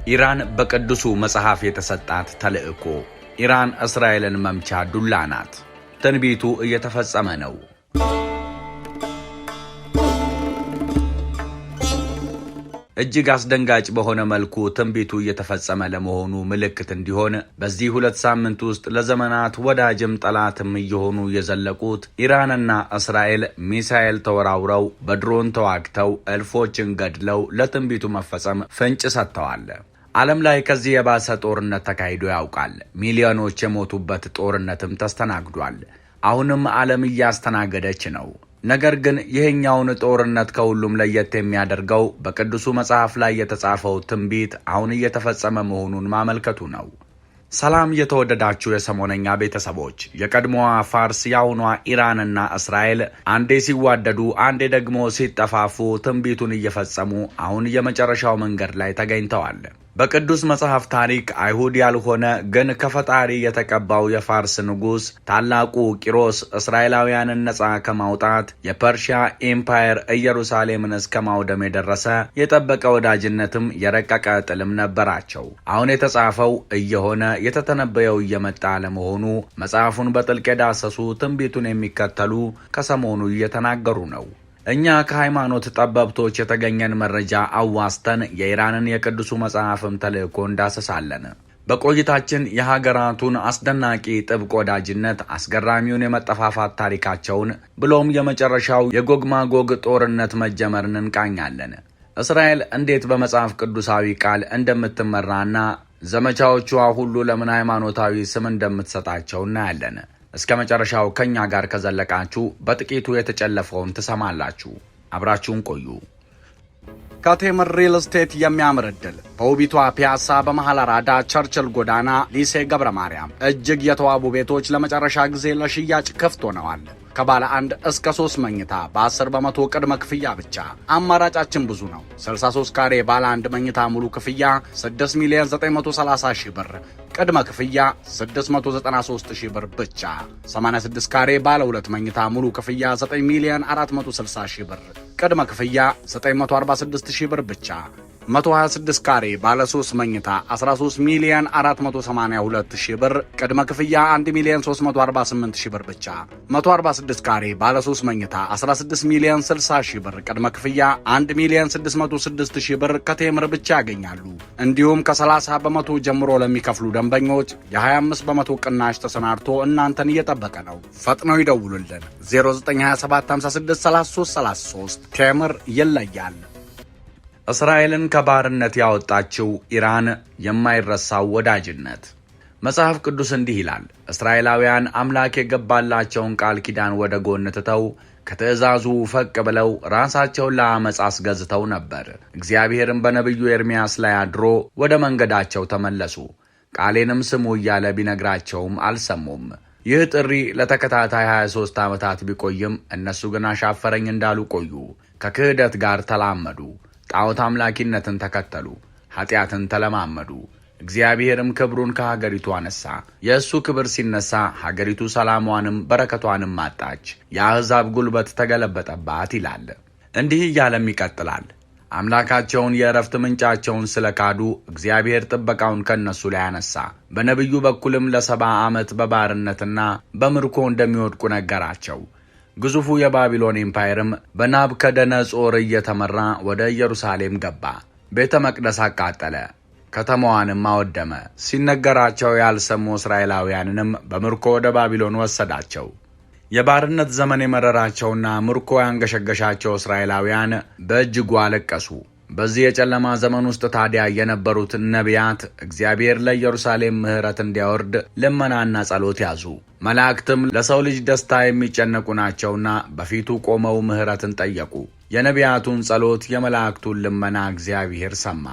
ኢራን በቅዱሱ መጽሐፍ የተሰጣት ተልእኮ። ኢራን እስራኤልን መምቻ ዱላ ናት። ትንቢቱ እየተፈጸመ ነው። እጅግ አስደንጋጭ በሆነ መልኩ ትንቢቱ እየተፈጸመ ለመሆኑ ምልክት እንዲሆን በዚህ 2 ሳምንት ውስጥ ለዘመናት ወዳጅም ጠላትም እየሆኑ የዘለቁት ኢራንና እስራኤል ሚሳኤል ተወራውረው በድሮን ተዋግተው እልፎችን ገድለው ለትንቢቱ መፈጸም ፍንጭ ሰጥተዋል። ዓለም ላይ ከዚህ የባሰ ጦርነት ተካሂዶ ያውቃል። ሚሊዮኖች የሞቱበት ጦርነትም ተስተናግዷል። አሁንም ዓለም እያስተናገደች ነው። ነገር ግን ይህኛውን ጦርነት ከሁሉም ለየት የሚያደርገው በቅዱሱ መጽሐፍ ላይ የተጻፈው ትንቢት አሁን እየተፈጸመ መሆኑን ማመልከቱ ነው። ሰላም የተወደዳችሁ የሰሞነኛ ቤተሰቦች፣ የቀድሞዋ ፋርስ የአሁኗ ኢራንና እስራኤል አንዴ ሲዋደዱ አንዴ ደግሞ ሲጠፋፉ ትንቢቱን እየፈጸሙ አሁን የመጨረሻው መንገድ ላይ ተገኝተዋል። በቅዱስ መጽሐፍ ታሪክ አይሁድ ያልሆነ ግን ከፈጣሪ የተቀባው የፋርስ ንጉሥ ታላቁ ቂሮስ እስራኤላውያንን ነፃ ከማውጣት የፐርሺያ ኤምፓየር ኢየሩሳሌምን እስከ ማውደም የደረሰ የጠበቀ ወዳጅነትም የረቀቀ ጥልም ነበራቸው። አሁን የተጻፈው እየሆነ የተተነበየው እየመጣ ለመሆኑ መጽሐፉን በጥልቅ የዳሰሱ ትንቢቱን የሚከተሉ ከሰሞኑ እየተናገሩ ነው። እኛ ከሃይማኖት ጠበብቶች የተገኘን መረጃ አዋስተን የኢራንን የቅዱሱ መጽሐፍም ተልእኮ እንዳሰሳለን። በቆይታችን የሀገራቱን አስደናቂ ጥብቅ ወዳጅነት፣ አስገራሚውን የመጠፋፋት ታሪካቸውን ብሎም የመጨረሻው የጎግ ማጎግ ጦርነት መጀመርን እንቃኛለን። እስራኤል እንዴት በመጽሐፍ ቅዱሳዊ ቃል እንደምትመራና ዘመቻዎቿ ሁሉ ለምን ሃይማኖታዊ ስም እንደምትሰጣቸው እናያለን። እስከ መጨረሻው ከኛ ጋር ከዘለቃችሁ በጥቂቱ የተጨለፈውን ትሰማላችሁ። አብራችሁን ቆዩ። ከቴምር ሪል ስቴት የሚያምር ዕድል በውቢቷ ፒያሳ በመሃል አራዳ ቸርችል ጎዳና ሊሴ ገብረ ማርያም እጅግ የተዋቡ ቤቶች ለመጨረሻ ጊዜ ለሽያጭ ክፍት ሆነዋል። ከባለ 1 እስከ 3 መኝታ በ10 በመቶ ቅድመ ክፍያ ብቻ። አማራጫችን ብዙ ነው። 63 ካሬ ባለ 1 መኝታ ሙሉ ክፍያ 6,930,000 ብር፣ ቅድመ ክፍያ 693,000 ብር ብቻ። 86 ካሬ ባለ 2 መኝታ ሙሉ ክፍያ 9,460,000 ብር፣ ቅድመ ክፍያ 946,000 ብር ብቻ። 126 ካሬ ባለ 3 መኝታ 13,482,000 ብር፣ ቅድመ ክፍያ 1,348,000 ብር ብቻ። 146 ካሬ ባለ 3 መኝታ 16,060,000 ብር፣ ቅድመ ክፍያ 1,606,000 ብር ከቴምር ብቻ ያገኛሉ። እንዲሁም ከ30 በመቶ ጀምሮ ለሚከፍሉ ደንበኞች የ25 በመቶ ቅናሽ ተሰናድቶ እናንተን እየጠበቀ ነው። ፈጥነው ይደውሉልን። 0927563333 ቴምር ይለያል። እስራኤልን ከባርነት ያወጣችው ኢራን የማይረሳው ወዳጅነት። መጽሐፍ ቅዱስ እንዲህ ይላል፣ እስራኤላውያን አምላክ የገባላቸውን ቃል ኪዳን ወደ ጎን ትተው ከትእዛዙ ፈቅ ብለው ራሳቸውን ለአመፅ አስገዝተው ነበር። እግዚአብሔርም በነቢዩ ኤርምያስ ላይ አድሮ ወደ መንገዳቸው ተመለሱ፣ ቃሌንም ስሙ እያለ ቢነግራቸውም አልሰሙም። ይህ ጥሪ ለተከታታይ 23 ዓመታት ቢቆይም እነሱ ግን አሻፈረኝ እንዳሉ ቆዩ። ከክህደት ጋር ተላመዱ። ጣዖት አምላኪነትን ተከተሉ። ኃጢአትን ተለማመዱ። እግዚአብሔርም ክብሩን ከሀገሪቱ አነሳ። የእሱ ክብር ሲነሳ ሀገሪቱ ሰላሟንም በረከቷንም አጣች። የአሕዛብ ጉልበት ተገለበጠባት ይላል። እንዲህ እያለም ይቀጥላል። አምላካቸውን የእረፍት ምንጫቸውን ስለካዱ እግዚአብሔር ጥበቃውን ከነሱ ላይ አነሳ። በነቢዩ በኩልም ለ70 ዓመት በባርነትና በምርኮ እንደሚወድቁ ነገራቸው። ግዙፉ የባቢሎን ኤምፓየርም በናቡከደነጾር እየተመራ ወደ ኢየሩሳሌም ገባ። ቤተ መቅደስ አቃጠለ፣ ከተማዋንም አወደመ። ሲነገራቸው ያልሰሙ እስራኤላውያንንም በምርኮ ወደ ባቢሎን ወሰዳቸው። የባርነት ዘመን የመረራቸውና ምርኮ ያንገሸገሻቸው እስራኤላውያን በእጅጉ አለቀሱ። በዚህ የጨለማ ዘመን ውስጥ ታዲያ የነበሩት ነቢያት እግዚአብሔር ለኢየሩሳሌም ምሕረት እንዲያወርድ ልመናና ጸሎት ያዙ። መላእክትም ለሰው ልጅ ደስታ የሚጨነቁ ናቸውና በፊቱ ቆመው ምሕረትን ጠየቁ። የነቢያቱን ጸሎት፣ የመላእክቱን ልመና እግዚአብሔር ሰማ።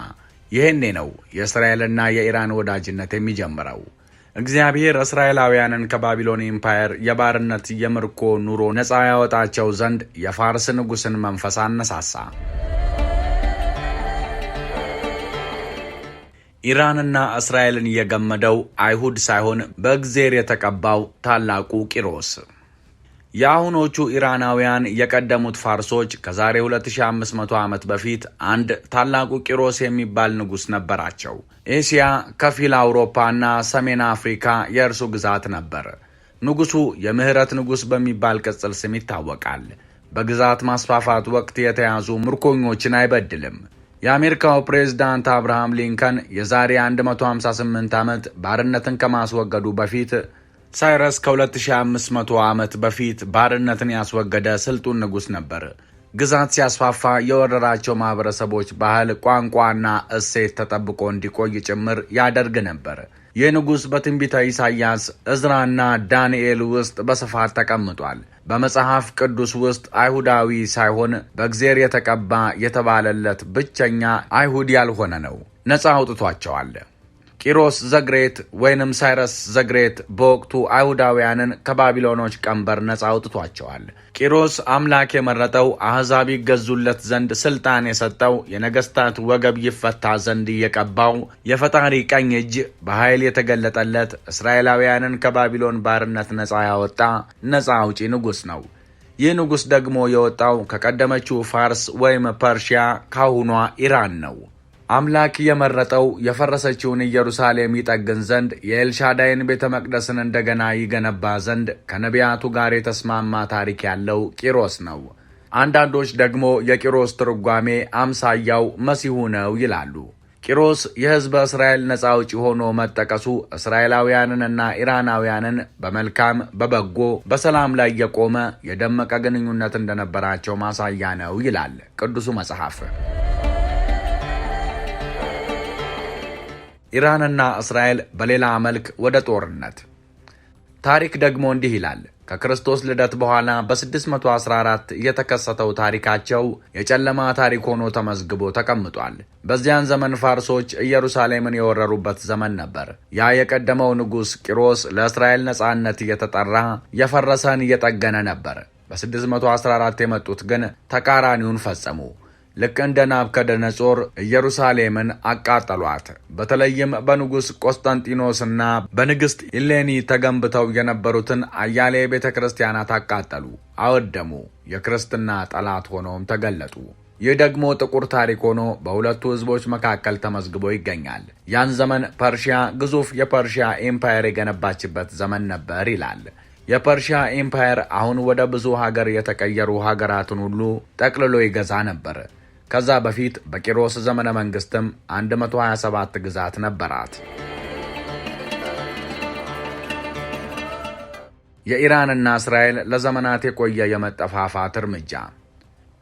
ይህኔ ነው የእስራኤልና የኢራን ወዳጅነት የሚጀምረው። እግዚአብሔር እስራኤላውያንን ከባቢሎን ኤምፓየር የባርነት የምርኮ ኑሮ ነፃ ያወጣቸው ዘንድ የፋርስ ንጉሥን መንፈስ አነሳሳ። ኢራንና እስራኤልን የገመደው አይሁድ ሳይሆን በእግዚአብሔር የተቀባው ታላቁ ቂሮስ። የአሁኖቹ ኢራናውያን የቀደሙት ፋርሶች ከዛሬ 2500 ዓመት በፊት አንድ ታላቁ ቂሮስ የሚባል ንጉሥ ነበራቸው። ኤስያ፣ ከፊል አውሮፓና ሰሜን አፍሪካ የእርሱ ግዛት ነበር። ንጉሡ የምህረት ንጉሥ በሚባል ቅጽል ስም ይታወቃል። በግዛት ማስፋፋት ወቅት የተያዙ ምርኮኞችን አይበድልም። የአሜሪካው ፕሬዝዳንት አብርሃም ሊንከን የዛሬ 158 ዓመት ባርነትን ከማስወገዱ በፊት ሳይረስ ከ2500 ዓመት በፊት ባርነትን ያስወገደ ስልጡን ንጉሥ ነበር። ግዛት ሲያስፋፋ የወረራቸው ማህበረሰቦች ባህል፣ ቋንቋና እሴት ተጠብቆ እንዲቆይ ጭምር ያደርግ ነበር። ይህ ንጉሥ በትንቢተ ኢሳይያስ፣ ዕዝራና ዳንኤል ውስጥ በስፋት ተቀምጧል። በመጽሐፍ ቅዱስ ውስጥ አይሁዳዊ ሳይሆን በእግዚአብሔር የተቀባ የተባለለት ብቸኛ አይሁድ ያልሆነ ነው። ነፃ አውጥቷቸዋል። ቂሮስ ዘግሬት ወይንም ሳይረስ ዘግሬት በወቅቱ አይሁዳውያንን ከባቢሎኖች ቀንበር ነፃ አውጥቷቸዋል። ቂሮስ አምላክ የመረጠው አሕዛብ ይገዙለት ዘንድ ስልጣን የሰጠው የነገስታት ወገብ ይፈታ ዘንድ የቀባው የፈጣሪ ቀኝ እጅ በኃይል የተገለጠለት እስራኤላውያንን ከባቢሎን ባርነት ነፃ ያወጣ ነፃ አውጪ ንጉሥ ነው። ይህ ንጉሥ ደግሞ የወጣው ከቀደመችው ፋርስ ወይም ፐርሺያ ካሁኗ ኢራን ነው። አምላክ የመረጠው የፈረሰችውን ኢየሩሳሌም ይጠግን ዘንድ የኤልሻዳይን ቤተ መቅደስን እንደገና ይገነባ ዘንድ ከነቢያቱ ጋር የተስማማ ታሪክ ያለው ቂሮስ ነው። አንዳንዶች ደግሞ የቂሮስ ትርጓሜ አምሳያው መሲሁ ነው ይላሉ። ቂሮስ የሕዝበ እስራኤል ነፃ አውጪ ሆኖ መጠቀሱ እስራኤላውያንንና ኢራናውያንን በመልካም በበጎ በሰላም ላይ የቆመ የደመቀ ግንኙነት እንደነበራቸው ማሳያ ነው ይላል ቅዱሱ መጽሐፍ። ኢራንና እስራኤል በሌላ መልክ ወደ ጦርነት። ታሪክ ደግሞ እንዲህ ይላል። ከክርስቶስ ልደት በኋላ በ614 የተከሰተው ታሪካቸው የጨለማ ታሪክ ሆኖ ተመዝግቦ ተቀምጧል። በዚያን ዘመን ፋርሶች ኢየሩሳሌምን የወረሩበት ዘመን ነበር። ያ የቀደመው ንጉሥ ቂሮስ ለእስራኤል ነጻነት እየተጠራ የፈረሰን እየጠገነ ነበር። በ614 የመጡት ግን ተቃራኒውን ፈጸሙ። ልክ እንደ ናቡከደነጾር ኢየሩሳሌምን አቃጠሏት። በተለይም በንጉሥ ቆስጠንጢኖስና በንግሥት ኢሌኒ ተገንብተው የነበሩትን አያሌ ቤተ ክርስቲያናት አቃጠሉ፣ አወደሙ። የክርስትና ጠላት ሆነውም ተገለጡ። ይህ ደግሞ ጥቁር ታሪክ ሆኖ በሁለቱ ሕዝቦች መካከል ተመዝግቦ ይገኛል። ያን ዘመን ፐርሺያ ግዙፍ የፐርሺያ ኤምፓየር የገነባችበት ዘመን ነበር ይላል። የፐርሺያ ኤምፓየር አሁን ወደ ብዙ ሀገር የተቀየሩ ሀገራትን ሁሉ ጠቅልሎ ይገዛ ነበር። ከዛ በፊት በቂሮስ ዘመነ መንግስትም 127 ግዛት ነበራት። የኢራንና እስራኤል ለዘመናት የቆየ የመጠፋፋት እርምጃ።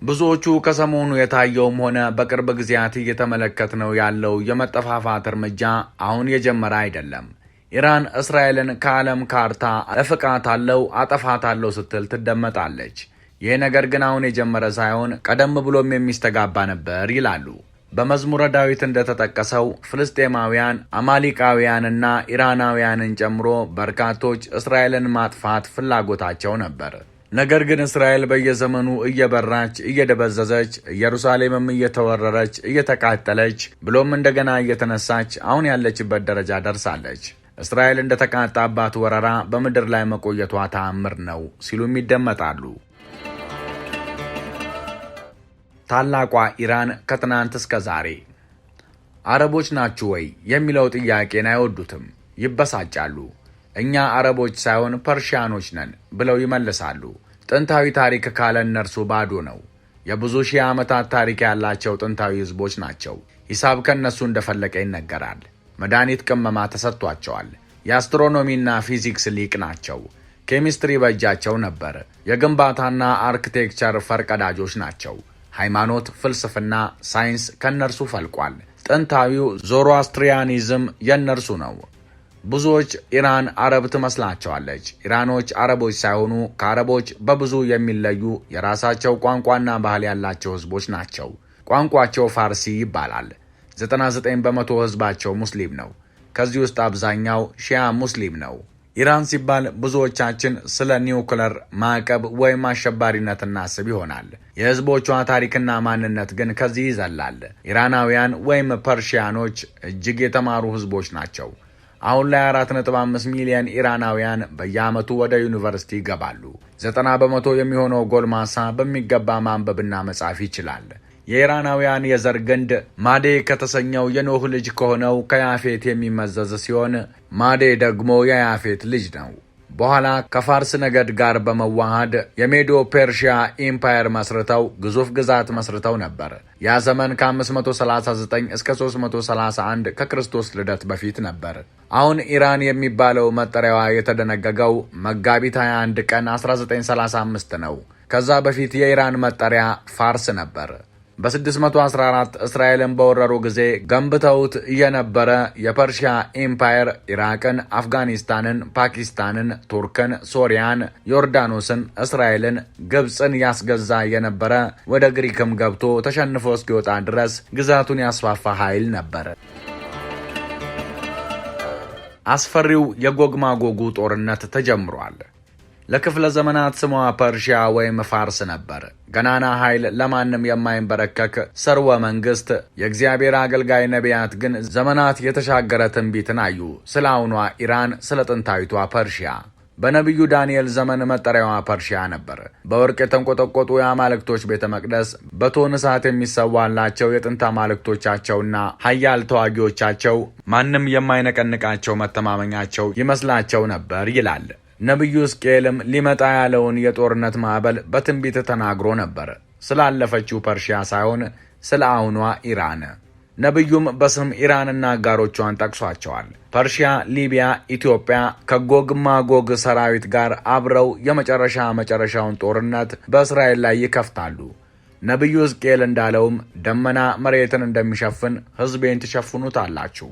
ብዙዎቹ ከሰሞኑ የታየውም ሆነ በቅርብ ጊዜያት እየተመለከትነው ያለው የመጠፋፋት እርምጃ አሁን የጀመረ አይደለም። ኢራን እስራኤልን ከዓለም ካርታ እፍቃታለሁ፣ አጠፋታለሁ ስትል ትደመጣለች። ይህ ነገር ግን አሁን የጀመረ ሳይሆን ቀደም ብሎም የሚስተጋባ ነበር ይላሉ። በመዝሙረ ዳዊት እንደተጠቀሰው ፍልስጤማውያን፣ አማሊቃውያንና ኢራናውያንን ጨምሮ በርካቶች እስራኤልን ማጥፋት ፍላጎታቸው ነበር። ነገር ግን እስራኤል በየዘመኑ እየበራች እየደበዘዘች፣ ኢየሩሳሌምም እየተወረረች እየተቃጠለች፣ ብሎም እንደገና እየተነሳች አሁን ያለችበት ደረጃ ደርሳለች። እስራኤል እንደተቃጣባት ወረራ በምድር ላይ መቆየቷ ተአምር ነው ሲሉም ይደመጣሉ። ታላቋ ኢራን ከትናንት እስከ ዛሬ። አረቦች ናችሁ ወይ የሚለው ጥያቄን አይወዱትም፣ ይበሳጫሉ። እኛ አረቦች ሳይሆን ፐርሺያኖች ነን ብለው ይመልሳሉ። ጥንታዊ ታሪክ ካለ እነርሱ ባዶ ነው። የብዙ ሺህ ዓመታት ታሪክ ያላቸው ጥንታዊ ሕዝቦች ናቸው። ሂሳብ ከእነሱ እንደፈለቀ ይነገራል። መድኃኒት ቅመማ ተሰጥቷቸዋል። የአስትሮኖሚና ፊዚክስ ሊቅ ናቸው። ኬሚስትሪ በእጃቸው ነበር። የግንባታና አርክቴክቸር ፈርቀዳጆች ናቸው። ሃይማኖት፣ ፍልስፍና፣ ሳይንስ ከእነርሱ ፈልቋል። ጥንታዊው ዞሮአስትሪያኒዝም የእነርሱ ነው። ብዙዎች ኢራን አረብ ትመስላቸዋለች። ኢራኖች አረቦች ሳይሆኑ ከአረቦች በብዙ የሚለዩ የራሳቸው ቋንቋና ባህል ያላቸው ሕዝቦች ናቸው። ቋንቋቸው ፋርሲ ይባላል። 99 በመቶ ሕዝባቸው ሙስሊም ነው። ከዚህ ውስጥ አብዛኛው ሺያ ሙስሊም ነው። ኢራን ሲባል ብዙዎቻችን ስለ ኒውክለር ማዕቀብ ወይም አሸባሪነት እናስብ ይሆናል። የሕዝቦቿ ታሪክና ማንነት ግን ከዚህ ይዘላል። ኢራናውያን ወይም ፐርሺያኖች እጅግ የተማሩ ሕዝቦች ናቸው። አሁን ላይ 4.5 ሚሊዮን ኢራናውያን በየዓመቱ ወደ ዩኒቨርሲቲ ይገባሉ። 90 በመቶ የሚሆነው ጎልማሳ በሚገባ ማንበብና መጻፍ ይችላል። የኢራናውያን የዘር ግንድ ማዴ ከተሰኘው የኖህ ልጅ ከሆነው ከያፌት የሚመዘዝ ሲሆን ማዴ ደግሞ የያፌት ልጅ ነው። በኋላ ከፋርስ ነገድ ጋር በመዋሃድ የሜዶ ፔርሺያ ኢምፓየር መስርተው ግዙፍ ግዛት መስርተው ነበር። ያ ዘመን ከ539 እስከ 331 ከክርስቶስ ልደት በፊት ነበር። አሁን ኢራን የሚባለው መጠሪያዋ የተደነገገው መጋቢት 21 ቀን 1935 ነው። ከዛ በፊት የኢራን መጠሪያ ፋርስ ነበር። በ614 እስራኤልን በወረሩ ጊዜ ገንብተውት የነበረ የፐርሺያ ኢምፓየር ኢራቅን፣ አፍጋኒስታንን፣ ፓኪስታንን፣ ቱርክን፣ ሶሪያን፣ ዮርዳኖስን፣ እስራኤልን፣ ግብፅን ያስገዛ የነበረ ወደ ግሪክም ገብቶ ተሸንፎ እስኪወጣ ድረስ ግዛቱን ያስፋፋ ኃይል ነበር። አስፈሪው የጎግ ማጎጉ ጦርነት ተጀምሯል። ለክፍለ ዘመናት ስሟ ፐርሺያ ወይም ፋርስ ነበር። ገናና ኃይል፣ ለማንም የማይንበረከክ ሰርወ መንግስት። የእግዚአብሔር አገልጋይ ነቢያት ግን ዘመናት የተሻገረ ትንቢትን አዩ። ስለ አሁኗ ኢራን፣ ስለ ጥንታዊቷ ፐርሺያ። በነቢዩ ዳንኤል ዘመን መጠሪያዋ ፐርሺያ ነበር። በወርቅ የተንቆጠቆጡ የአማልክቶች ቤተ መቅደስ፣ በቶን እሳት የሚሰዋላቸው የጥንት አማልክቶቻቸውና ኃያል ተዋጊዎቻቸው ማንም የማይነቀንቃቸው መተማመኛቸው ይመስላቸው ነበር ይላል። ነቢዩ ሕዝቅኤልም ሊመጣ ያለውን የጦርነት ማዕበል በትንቢት ተናግሮ ነበር። ስላለፈችው ፐርሺያ ሳይሆን ስለ አሁኗ ኢራን። ነቢዩም በስም ኢራንና አጋሮቿን ጠቅሷቸዋል። ፐርሺያ፣ ሊቢያ፣ ኢትዮጵያ ከጎግ ማጎግ ሰራዊት ጋር አብረው የመጨረሻውን ጦርነት በእስራኤል ላይ ይከፍታሉ። ነቢዩ ሕዝቅኤል እንዳለውም ደመና መሬትን እንደሚሸፍን ሕዝቤን ትሸፍኑታላችሁ።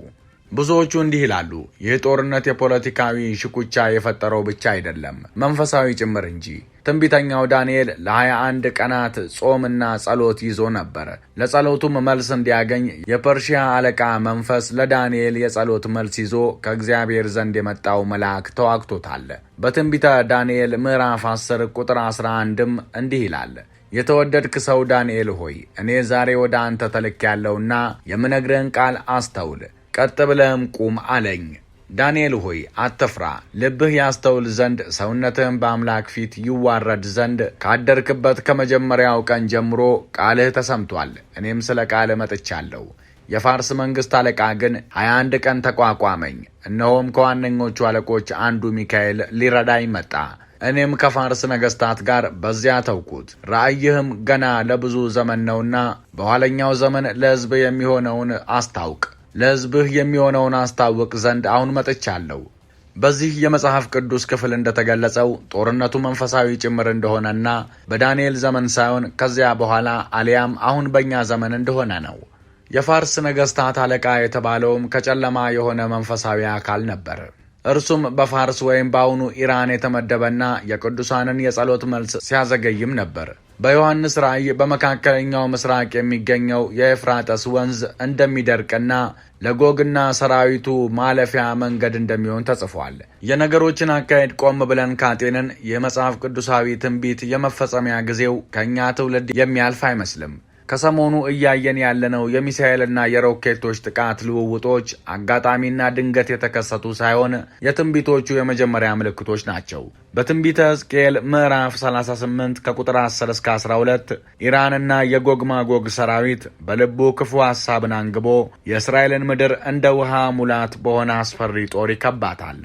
ብዙዎቹ እንዲህ ይላሉ፣ ይህ ጦርነት የፖለቲካዊ ሽኩቻ የፈጠረው ብቻ አይደለም፣ መንፈሳዊ ጭምር እንጂ። ትንቢተኛው ዳንኤል ለ21 ቀናት ጾምና ጸሎት ይዞ ነበር። ለጸሎቱም መልስ እንዲያገኝ የፐርሺያ አለቃ መንፈስ ለዳንኤል የጸሎት መልስ ይዞ ከእግዚአብሔር ዘንድ የመጣው መልአክ ተዋግቶታል። በትንቢተ ዳንኤል ምዕራፍ 10 ቁጥር 11ም እንዲህ ይላል፣ የተወደድክ ሰው ዳንኤል ሆይ እኔ ዛሬ ወደ አንተ ተልኬያለሁና የምነግርህን ቃል አስተውል፣ ቀጥ ብለህም ቁም አለኝ። ዳንኤል ሆይ አትፍራ፣ ልብህ ያስተውል ዘንድ ሰውነትህም በአምላክ ፊት ይዋረድ ዘንድ ካደርክበት ከመጀመሪያው ቀን ጀምሮ ቃልህ ተሰምቷል። እኔም ስለ ቃልህ መጥቻለሁ። የፋርስ መንግሥት አለቃ ግን 21 ቀን ተቋቋመኝ። እነሆም ከዋነኞቹ አለቆች አንዱ ሚካኤል ሊረዳኝ መጣ። እኔም ከፋርስ ነገሥታት ጋር በዚያ ተውኩት። ራእይህም ገና ለብዙ ዘመን ነውና በኋለኛው ዘመን ለሕዝብ የሚሆነውን አስታውቅ፣ ለሕዝብህ የሚሆነውን አስታውቅ ዘንድ አሁን መጥቻለሁ። በዚህ የመጽሐፍ ቅዱስ ክፍል እንደተገለጸው ጦርነቱ መንፈሳዊ ጭምር እንደሆነና በዳንኤል ዘመን ሳይሆን ከዚያ በኋላ አሊያም አሁን በእኛ ዘመን እንደሆነ ነው። የፋርስ ነገሥታት አለቃ የተባለውም ከጨለማ የሆነ መንፈሳዊ አካል ነበር። እርሱም በፋርስ ወይም በአሁኑ ኢራን የተመደበና የቅዱሳንን የጸሎት መልስ ሲያዘገይም ነበር። በዮሐንስ ራእይ በመካከለኛው ምስራቅ የሚገኘው የኤፍራጠስ ወንዝ እንደሚደርቅና ለጎግና ሰራዊቱ ማለፊያ መንገድ እንደሚሆን ተጽፏል። የነገሮችን አካሄድ ቆም ብለን ካጤንን የመጽሐፍ ቅዱሳዊ ትንቢት የመፈጸሚያ ጊዜው ከእኛ ትውልድ የሚያልፍ አይመስልም። ከሰሞኑ እያየን ያለነው የሚሳኤልና የሮኬቶች ጥቃት ልውውጦች አጋጣሚና ድንገት የተከሰቱ ሳይሆን የትንቢቶቹ የመጀመሪያ ምልክቶች ናቸው። በትንቢተ ሕዝቅኤል ምዕራፍ 38 ከቁጥር 10 እስከ 12 ኢራንና የጎግ ማጎግ ሰራዊት በልቡ ክፉ ሐሳብን አንግቦ የእስራኤልን ምድር እንደ ውሃ ሙላት በሆነ አስፈሪ ጦር ይከባታል።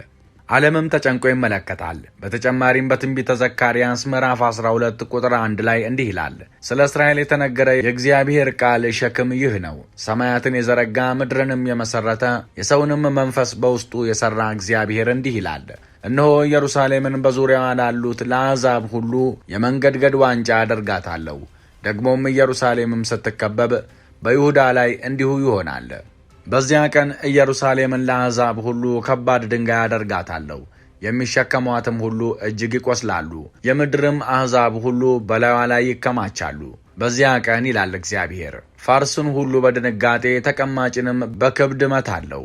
ዓለምም ተጨንቆ ይመለከታል። በተጨማሪም በትንቢተ ዘካርያስ ምዕራፍ 12 ቁጥር 1 ላይ እንዲህ ይላል፣ ስለ እስራኤል የተነገረ የእግዚአብሔር ቃል ሸክም ይህ ነው፣ ሰማያትን የዘረጋ ምድርንም የመሰረተ የሰውንም መንፈስ በውስጡ የሠራ እግዚአብሔር እንዲህ ይላል፣ እነሆ ኢየሩሳሌምን በዙሪያዋ ላሉት ለአሕዛብ ሁሉ የመንገድገድ ዋንጫ አደርጋታለሁ። ደግሞም ኢየሩሳሌምም ስትከበብ በይሁዳ ላይ እንዲሁ ይሆናል። በዚያ ቀን ኢየሩሳሌምን ለአሕዛብ ሁሉ ከባድ ድንጋይ አደርጋታለሁ፣ የሚሸከሟትም ሁሉ እጅግ ይቆስላሉ፣ የምድርም አሕዛብ ሁሉ በላዩዋ ላይ ይከማቻሉ። በዚያ ቀን ይላል እግዚአብሔር፣ ፋርስን ሁሉ በድንጋጤ ተቀማጭንም በክብድ እመታለሁ፣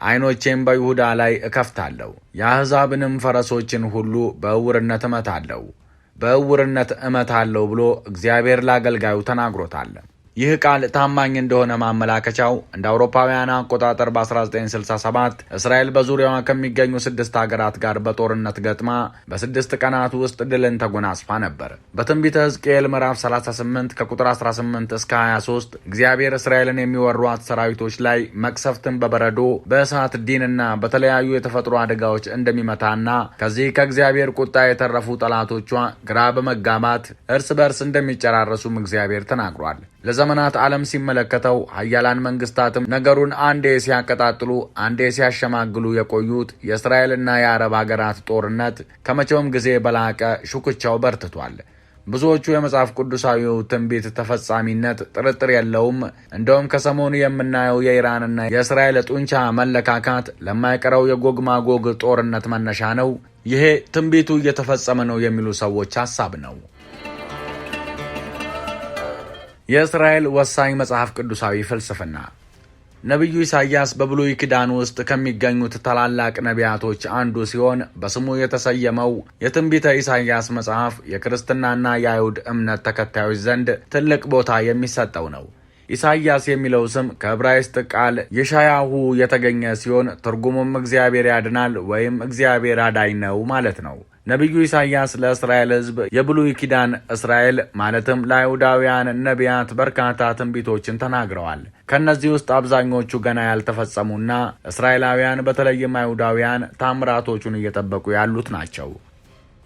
ዓይኖቼም በይሁዳ ላይ እከፍታለሁ፣ የአሕዛብንም ፈረሶችን ሁሉ በዕውርነት እመታለሁ ብሎ እግዚአብሔር ለአገልጋዩ ተናግሮታል። ይህ ቃል ታማኝ እንደሆነ ማመላከቻው እንደ አውሮፓውያን አቆጣጠር በ1967 እስራኤል በዙሪያዋ ከሚገኙ 6 ሀገራት ጋር በጦርነት ገጥማ በ6 ቀናት ውስጥ ድልን ተጎናጽፋ ነበር። በትንቢተ ሕዝቅኤል ምዕራፍ 38 ከቁጥር 18 እስከ 23 እግዚአብሔር እስራኤልን የሚወሯት ሰራዊቶች ላይ መቅሰፍትን በበረዶ በእሳት ዲንና በተለያዩ የተፈጥሮ አደጋዎች እንደሚመታና ከዚህ ከእግዚአብሔር ቁጣ የተረፉ ጠላቶቿ ግራ በመጋባት እርስ በርስ እንደሚጨራረሱም እግዚአብሔር ተናግሯል። ለዘመናት ዓለም ሲመለከተው ኃያላን መንግስታትም ነገሩን አንዴ ሲያቀጣጥሉ አንዴ ሲያሸማግሉ የቆዩት የእስራኤልና የአረብ ሀገራት ጦርነት ከመቼውም ጊዜ በላቀ ሹክቻው በርትቷል። ብዙዎቹ የመጽሐፍ ቅዱሳዊው ትንቢት ተፈጻሚነት ጥርጥር የለውም። እንደውም ከሰሞኑ የምናየው የኢራንና የእስራኤል ጡንቻ መለካካት ለማይቀረው የጎግ ማጎግ ጦርነት መነሻ ነው። ይሄ ትንቢቱ እየተፈጸመ ነው የሚሉ ሰዎች ሐሳብ ነው። የእስራኤል ወሳኝ መጽሐፍ ቅዱሳዊ ፍልስፍና። ነቢዩ ኢሳይያስ በብሉይ ኪዳን ውስጥ ከሚገኙት ታላላቅ ነቢያቶች አንዱ ሲሆን በስሙ የተሰየመው የትንቢተ ኢሳይያስ መጽሐፍ የክርስትናና የአይሁድ እምነት ተከታዮች ዘንድ ትልቅ ቦታ የሚሰጠው ነው። ኢሳይያስ የሚለው ስም ከዕብራይስጥ ቃል የሻያሁ የተገኘ ሲሆን ትርጉሙም እግዚአብሔር ያድናል ወይም እግዚአብሔር አዳኝ ነው ማለት ነው። ነቢዩ ኢሳይያስ ለእስራኤል ሕዝብ የብሉይ ኪዳን እስራኤል ማለትም ለአይሁዳውያን ነቢያት በርካታ ትንቢቶችን ተናግረዋል። ከእነዚህ ውስጥ አብዛኞቹ ገና ያልተፈጸሙና እስራኤላውያን በተለይም አይሁዳውያን ታምራቶቹን እየጠበቁ ያሉት ናቸው።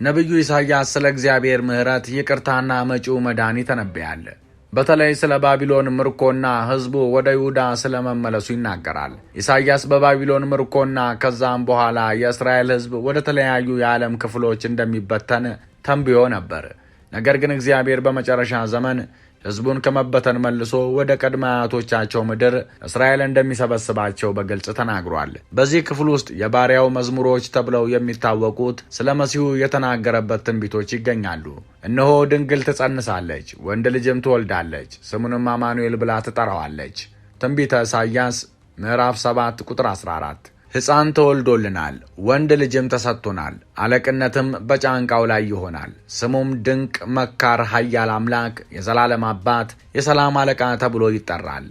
ነቢዩ ኢሳይያስ ስለ እግዚአብሔር ምሕረት፣ ይቅርታና መጪው መዳን ይተነብያል። በተለይ ስለ ባቢሎን ምርኮና ሕዝቡ ወደ ይሁዳ ስለመመለሱ ይናገራል። ኢሳይያስ በባቢሎን ምርኮና ከዛም በኋላ የእስራኤል ሕዝብ ወደ ተለያዩ የዓለም ክፍሎች እንደሚበተን ተንብዮ ነበር። ነገር ግን እግዚአብሔር በመጨረሻ ዘመን ሕዝቡን ከመበተን መልሶ ወደ ቀድመ አያቶቻቸው ምድር እስራኤል እንደሚሰበስባቸው በግልጽ ተናግሯል። በዚህ ክፍል ውስጥ የባሪያው መዝሙሮች ተብለው የሚታወቁት ስለ መሲሁ የተናገረበት ትንቢቶች ይገኛሉ። እነሆ ድንግል ትጸንሳለች፣ ወንድ ልጅም ትወልዳለች፣ ስሙንም አማኑኤል ብላ ትጠራዋለች። ትንቢተ ኢሳይያስ ምዕራፍ 7 ቁጥር 14። ሕፃን ተወልዶልናል፣ ወንድ ልጅም ተሰጥቶናል፣ አለቅነትም በጫንቃው ላይ ይሆናል። ስሙም ድንቅ መካር፣ ኃያል አምላክ፣ የዘላለም አባት፣ የሰላም አለቃ ተብሎ ይጠራል።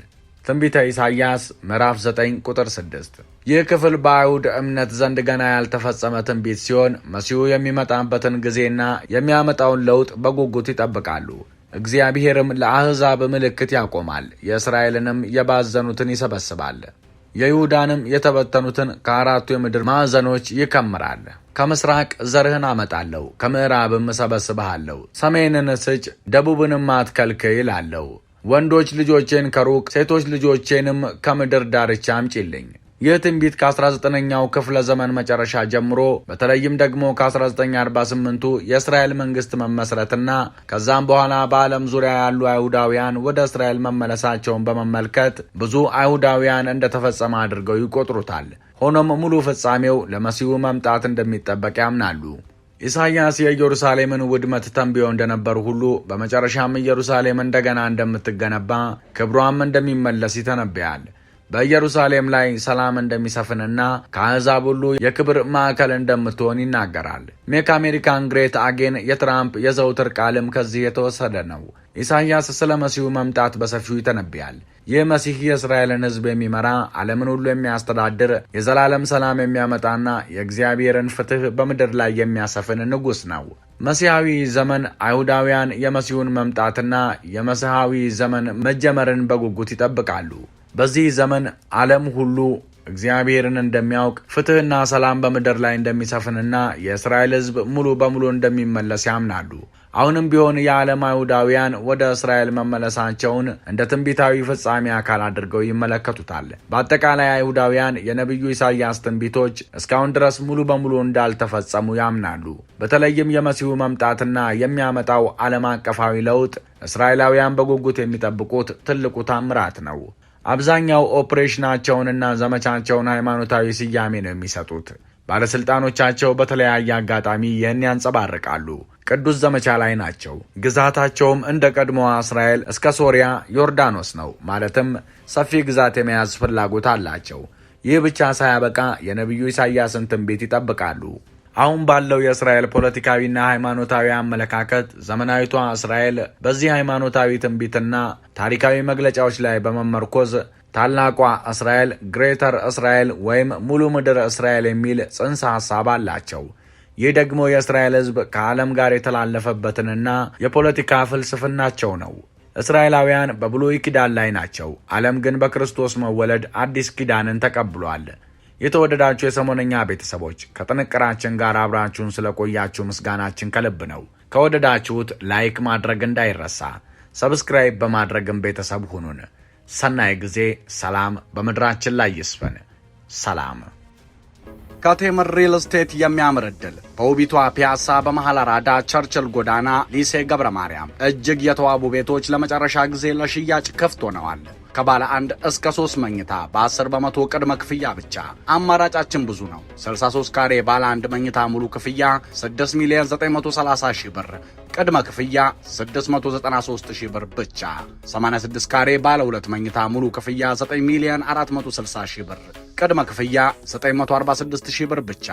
ትንቢተ ኢሳይያስ ምዕራፍ 9 ቁጥር 6። ይህ ክፍል በአይሁድ እምነት ዘንድ ገና ያልተፈጸመ ትንቢት ሲሆን መሲሁ የሚመጣበትን ጊዜና የሚያመጣውን ለውጥ በጉጉት ይጠብቃሉ። እግዚአብሔርም ለአሕዛብ ምልክት ያቆማል፣ የእስራኤልንም የባዘኑትን ይሰበስባል፣ የይሁዳንም የተበተኑትን ከአራቱ የምድር ማዕዘኖች ይከምራል። ከምስራቅ ዘርህን አመጣለሁ፣ ከምዕራብም እሰበስብሃለሁ። ሰሜንን ስጭ፣ ደቡብንም አትከልክል ይላለሁ። ወንዶች ልጆቼን ከሩቅ ሴቶች ልጆቼንም ከምድር ዳርቻ አምጪልኝ። ይህ ትንቢት ከ19ኛው ክፍለ ዘመን መጨረሻ ጀምሮ በተለይም ደግሞ ከ1948ቱ የእስራኤል መንግስት መመስረትና ከዛም በኋላ በዓለም ዙሪያ ያሉ አይሁዳውያን ወደ እስራኤል መመለሳቸውን በመመልከት ብዙ አይሁዳውያን እንደተፈጸመ አድርገው ይቆጥሩታል። ሆኖም ሙሉ ፍጻሜው ለመሲሁ መምጣት እንደሚጠበቅ ያምናሉ። ኢሳይያስ የኢየሩሳሌምን ውድመት ተንብዮ እንደነበር ሁሉ በመጨረሻም ኢየሩሳሌም እንደገና እንደምትገነባ ክብሯም እንደሚመለስ ይተነብያል። በኢየሩሳሌም ላይ ሰላም እንደሚሰፍንና ከአሕዛብ ሁሉ የክብር ማዕከል እንደምትሆን ይናገራል። ሜክ አሜሪካን ግሬት አጌን የትራምፕ የዘውትር ቃልም ከዚህ የተወሰደ ነው። ኢሳይያስ ስለ መሲሁ መምጣት በሰፊው ይተነብያል። ይህ መሲህ የእስራኤልን ሕዝብ የሚመራ ዓለምን ሁሉ የሚያስተዳድር የዘላለም ሰላም የሚያመጣና የእግዚአብሔርን ፍትሕ በምድር ላይ የሚያሰፍን ንጉሥ ነው። መሲሐዊ ዘመን አይሁዳውያን የመሲሁን መምጣትና የመሲሐዊ ዘመን መጀመርን በጉጉት ይጠብቃሉ። በዚህ ዘመን ዓለም ሁሉ እግዚአብሔርን እንደሚያውቅ ፍትሕና ሰላም በምድር ላይ እንደሚሰፍንና የእስራኤል ሕዝብ ሙሉ በሙሉ እንደሚመለስ ያምናሉ። አሁንም ቢሆን የዓለም አይሁዳውያን ወደ እስራኤል መመለሳቸውን እንደ ትንቢታዊ ፍጻሜ አካል አድርገው ይመለከቱታል። በአጠቃላይ አይሁዳውያን የነቢዩ ኢሳይያስ ትንቢቶች እስካሁን ድረስ ሙሉ በሙሉ እንዳልተፈጸሙ ያምናሉ። በተለይም የመሲሁ መምጣትና የሚያመጣው ዓለም አቀፋዊ ለውጥ እስራኤላውያን በጉጉት የሚጠብቁት ትልቁ ታምራት ነው። አብዛኛው ኦፕሬሽናቸውንና ዘመቻቸውን ሃይማኖታዊ ስያሜ ነው የሚሰጡት። ባለስልጣኖቻቸው በተለያየ አጋጣሚ ይህን ያንጸባርቃሉ። ቅዱስ ዘመቻ ላይ ናቸው። ግዛታቸውም እንደ ቀድሞዋ እስራኤል እስከ ሶሪያ፣ ዮርዳኖስ ነው። ማለትም ሰፊ ግዛት የመያዝ ፍላጎት አላቸው። ይህ ብቻ ሳያበቃ የነቢዩ ኢሳይያስን ትንቢት ይጠብቃሉ። አሁን ባለው የእስራኤል ፖለቲካዊና ሃይማኖታዊ አመለካከት ዘመናዊቷ እስራኤል በዚህ ሃይማኖታዊ ትንቢትና ታሪካዊ መግለጫዎች ላይ በመመርኮዝ ታላቋ እስራኤል ግሬተር እስራኤል ወይም ሙሉ ምድር እስራኤል የሚል ጽንሰ ሐሳብ አላቸው። ይህ ደግሞ የእስራኤል ሕዝብ ከዓለም ጋር የተላለፈበትንና የፖለቲካ ፍልስፍናቸው ነው። እስራኤላውያን በብሉይ ኪዳን ላይ ናቸው። ዓለም ግን በክርስቶስ መወለድ አዲስ ኪዳንን ተቀብሏል። የተወደዳችሁ የሰሞነኛ ቤተሰቦች ከጥንቅራችን ጋር አብራችሁን ስለቆያችሁ ምስጋናችን ከልብ ነው። ከወደዳችሁት ላይክ ማድረግ እንዳይረሳ፣ ሰብስክራይብ በማድረግም ቤተሰብ ሁኑን። ሰናይ ጊዜ። ሰላም በምድራችን ላይ ይስፈን። ሰላም። ከቴምር ሪል ስቴት የሚያምር ዕድል በውቢቷ ፒያሳ በመሃል አራዳ ቸርችል ጎዳና ሊሴ ገብረ ማርያም እጅግ የተዋቡ ቤቶች ለመጨረሻ ጊዜ ለሽያጭ ክፍት ሆነዋል። ከባለ 1 እስከ 3 መኝታ በ10 በመቶ ቅድመ ክፍያ ብቻ። አማራጫችን ብዙ ነው። 63 ካሬ ባለ 1 መኝታ ሙሉ ክፍያ 6,930,000 ብር፣ ቅድመ ክፍያ 693,000 ብር ብቻ። 86 ካሬ ባለ 2 መኝታ ሙሉ ክፍያ 9,460,000 ብር፣ ቅድመ ክፍያ 946,000 ብር ብቻ።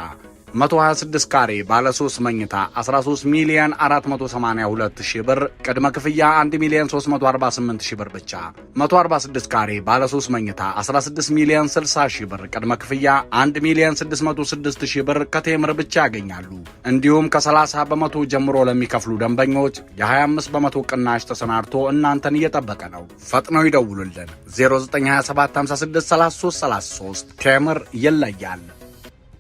126 ካሬ ባለ 3 መኝታ 13,482,000 ብር፣ ቅድመ ክፍያ 1,348,000 ብር ብቻ። 146 ካሬ ባለ 3 መኝታ 16,060,000 ብር፣ ቅድመ ክፍያ 1,606,000 ብር ከቴምር ብቻ ያገኛሉ። እንዲሁም ከ30 በመቶ ጀምሮ ለሚከፍሉ ደንበኞች የ25 በመቶ ቅናሽ ተሰናድቶ እናንተን እየጠበቀ ነው። ፈጥነው ይደውሉልን። 0927563333 ቴምር ይለያል።